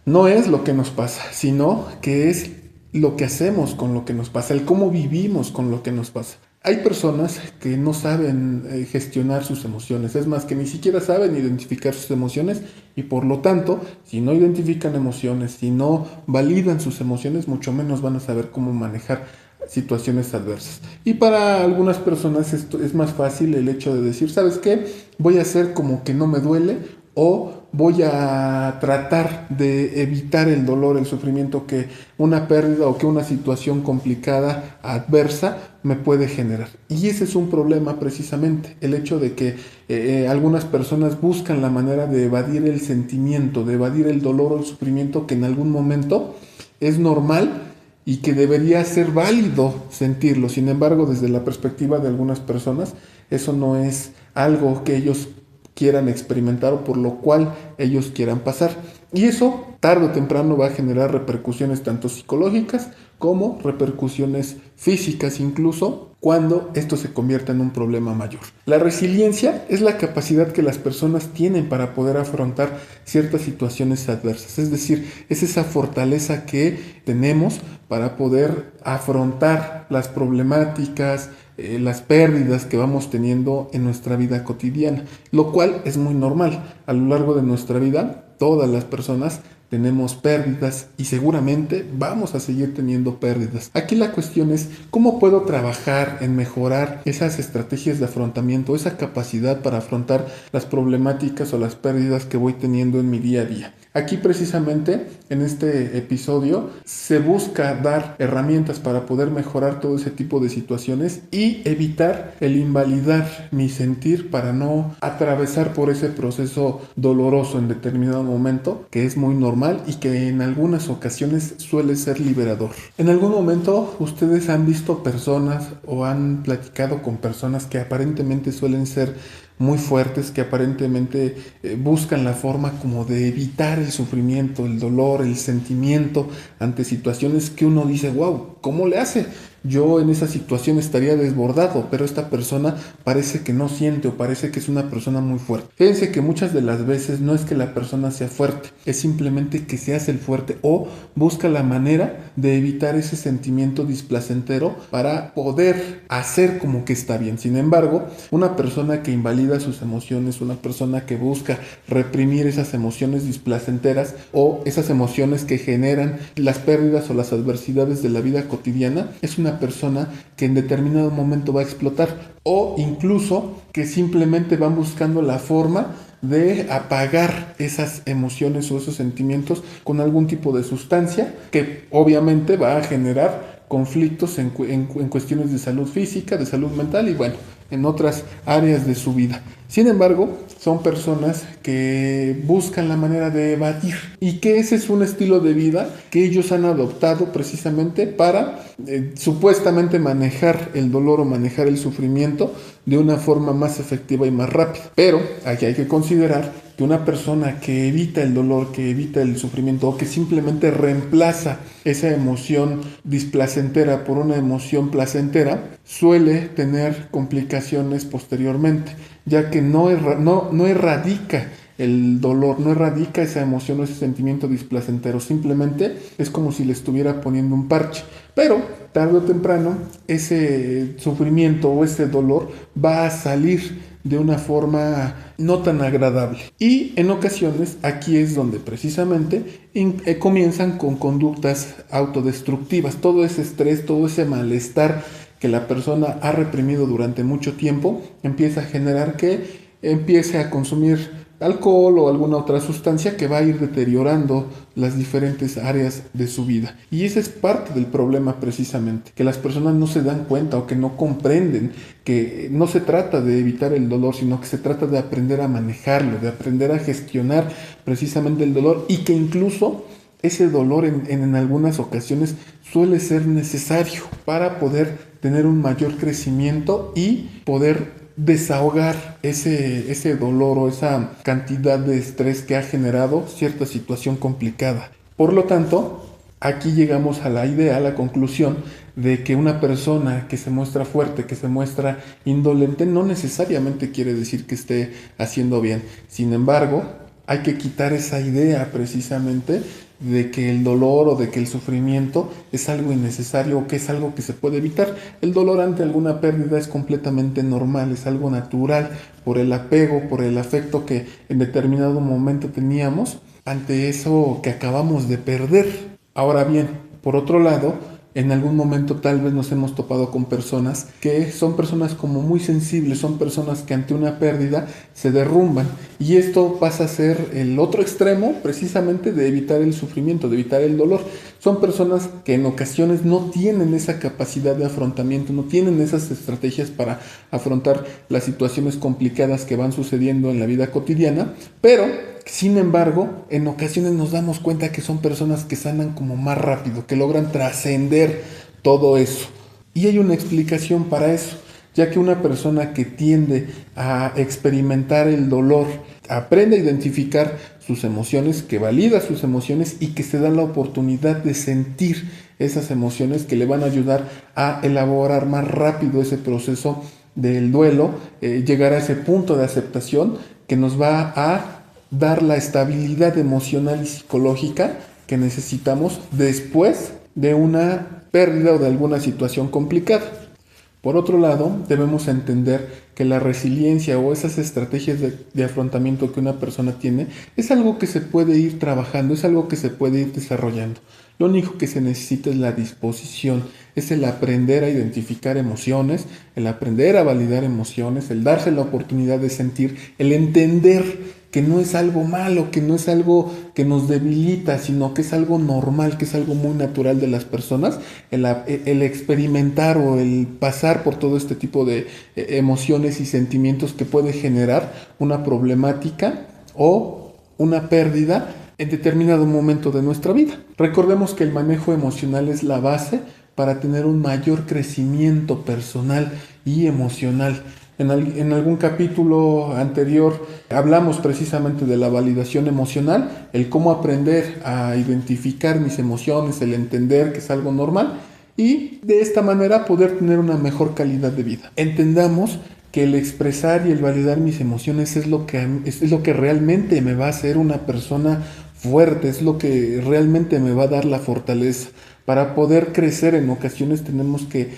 No es lo que nos pasa, sino que es lo que hacemos con lo que nos pasa, el cómo vivimos con lo que nos pasa. Hay personas que no saben gestionar sus emociones, es más, que ni siquiera saben identificar sus emociones y por lo tanto, si no identifican emociones, si no validan sus emociones, mucho menos van a saber cómo manejar situaciones adversas. Y para algunas personas esto es más fácil el hecho de decir, ¿sabes qué? Voy a hacer como que no me duele o voy a tratar de evitar el dolor, el sufrimiento que una pérdida o que una situación complicada, adversa, me puede generar. Y ese es un problema precisamente, el hecho de que algunas personas buscan la manera de evadir el sentimiento, de evadir el dolor o el sufrimiento que en algún momento es normal y que debería ser válido sentirlo. Sin embargo, desde la perspectiva de algunas personas, eso no es algo que ellos quieran experimentar o por lo cual ellos quieran pasar. Y eso tarde o temprano va a generar repercusiones tanto psicológicas como repercusiones físicas, incluso cuando esto se convierta en un problema mayor. La resiliencia es la capacidad que las personas tienen para poder afrontar ciertas situaciones adversas, es decir, es esa fortaleza que tenemos para poder afrontar las problemáticas, las pérdidas que vamos teniendo en nuestra vida cotidiana, lo cual es muy normal. A lo largo de nuestra vida, todas las personas tenemos pérdidas y seguramente vamos a seguir teniendo pérdidas. Aquí la cuestión es cómo puedo trabajar en mejorar esas estrategias de afrontamiento, esa capacidad para afrontar las problemáticas o las pérdidas que voy teniendo en mi día a día. Aquí precisamente en este episodio se busca dar herramientas para poder mejorar todo ese tipo de situaciones y evitar el invalidar mi sentir para no atravesar por ese proceso doloroso en determinado momento, que es muy normal y que en algunas ocasiones suele ser liberador. En algún momento ustedes han visto personas o han platicado con personas que aparentemente suelen ser muy fuertes, que aparentemente buscan la forma como de evitar el sufrimiento, el dolor, el sentimiento ante situaciones que uno dice, wow, ¿cómo le hace? Yo en esa situación estaría desbordado, pero esta persona parece que no siente o parece que es una persona muy fuerte. Fíjense que muchas de las veces no es que la persona sea fuerte, es simplemente que se hace el fuerte o busca la manera de evitar ese sentimiento displacentero para poder hacer como que está bien. Sin embargo, una persona que invalida sus emociones, una persona que busca reprimir esas emociones displacenteras o esas emociones que generan las pérdidas o las adversidades de la vida cotidiana, es una persona que en determinado momento va a explotar o incluso que simplemente van buscando la forma de apagar esas emociones o esos sentimientos con algún tipo de sustancia que obviamente va a generar conflictos en cuestiones de salud física, de salud mental y bueno, en otras áreas de su vida. Sin embargo, son personas que buscan la manera de evadir y que ese es un estilo de vida que ellos han adoptado precisamente para supuestamente manejar el dolor o manejar el sufrimiento de una forma más efectiva y más rápida. Pero aquí hay que considerar que una persona que evita el dolor, que evita el sufrimiento o que simplemente reemplaza esa emoción displacentera por una emoción placentera suele tener complicaciones posteriormente, ya que no erradica el dolor, no erradica esa emoción o ese sentimiento displacentero, simplemente es como si le estuviera poniendo un parche. Pero tarde o temprano ese sufrimiento o ese dolor va a salir de una forma no tan agradable. Y en ocasiones aquí es donde precisamente comienzan con conductas autodestructivas. Todo ese estrés, todo ese malestar que la persona ha reprimido durante mucho tiempo empieza a generar que empiece a consumir alcohol o alguna otra sustancia que va a ir deteriorando las diferentes áreas de su vida. Y ese es parte del problema precisamente, que las personas no se dan cuenta o que no comprenden que no se trata de evitar el dolor, sino que se trata de aprender a manejarlo, de aprender a gestionar precisamente el dolor y que incluso ese dolor en algunas ocasiones suele ser necesario para poder tener un mayor crecimiento y poder desahogar ese dolor o esa cantidad de estrés que ha generado cierta situación complicada. Por lo tanto, aquí llegamos a la idea, a la conclusión de que una persona que se muestra fuerte, que se muestra indolente, no necesariamente quiere decir que esté haciendo bien. Sin embargo, hay que quitar esa idea precisamente de que el dolor o de que el sufrimiento es algo innecesario o que es algo que se puede evitar. El dolor ante alguna pérdida es completamente normal, es algo natural por el apego, por el afecto que en determinado momento teníamos ante eso que acabamos de perder. Ahora bien, por otro lado, en algún momento tal vez nos hemos topado con personas que son personas como muy sensibles, son personas que ante una pérdida se derrumban y esto pasa a ser el otro extremo precisamente de evitar el sufrimiento, de evitar el dolor. Son personas que en ocasiones no tienen esa capacidad de afrontamiento, no tienen esas estrategias para afrontar las situaciones complicadas que van sucediendo en la vida cotidiana, pero sin embargo, en ocasiones nos damos cuenta que son personas que sanan como más rápido, que logran trascender todo eso. Y hay una explicación para eso, ya que una persona que tiende a experimentar el dolor, aprende a identificar sus emociones, que valida sus emociones y que se da la oportunidad de sentir esas emociones que le van a ayudar a elaborar más rápido ese proceso del duelo, llegar a ese punto de aceptación que nos va a dar la estabilidad emocional y psicológica que necesitamos después de una pérdida o de alguna situación complicada. Por otro lado, debemos entender que la resiliencia o esas estrategias de afrontamiento que una persona tiene es algo que se puede ir trabajando, es algo que se puede ir desarrollando. Lo único que se necesita es la disposición, es el aprender a identificar emociones, el aprender a validar emociones, el darse la oportunidad de sentir, el entender que no es algo malo, que no es algo que nos debilita, sino que es algo normal, que es algo muy natural de las personas, el experimentar o el pasar por todo este tipo de emociones y sentimientos que puede generar una problemática o una pérdida en determinado momento de nuestra vida. Recordemos que el manejo emocional es la base para tener un mayor crecimiento personal y emocional. En algún capítulo anterior hablamos precisamente de la validación emocional, el cómo aprender a identificar mis emociones, el entender que es algo normal y de esta manera poder tener una mejor calidad de vida. Entendamos que el expresar y el validar mis emociones es lo que realmente me va a hacer una persona fuerte, es lo que realmente me va a dar la fortaleza. Para poder crecer en ocasiones tenemos que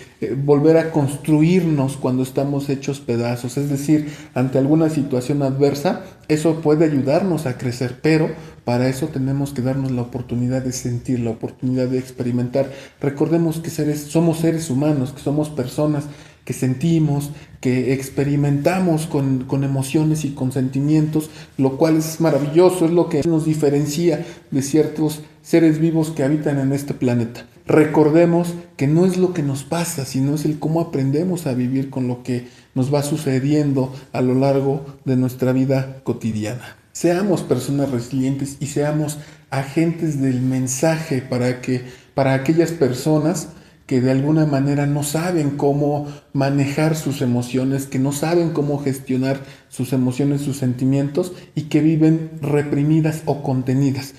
volver a construirnos cuando estamos hechos pedazos, es decir, ante alguna situación adversa, eso puede ayudarnos a crecer, pero para eso tenemos que darnos la oportunidad de sentir, la oportunidad de experimentar. Recordemos que somos seres humanos, que somos personas que sentimos, que experimentamos con emociones y con sentimientos, lo cual es maravilloso, es lo que nos diferencia de ciertos seres vivos que habitan en este planeta. Recordemos que no es lo que nos pasa, sino es el cómo aprendemos a vivir con lo que nos va sucediendo a lo largo de nuestra vida cotidiana. Seamos personas resilientes y seamos agentes del mensaje para aquellas personas que de alguna manera no saben cómo manejar sus emociones, que no saben cómo gestionar sus emociones, sus sentimientos y que viven reprimidas o contenidas.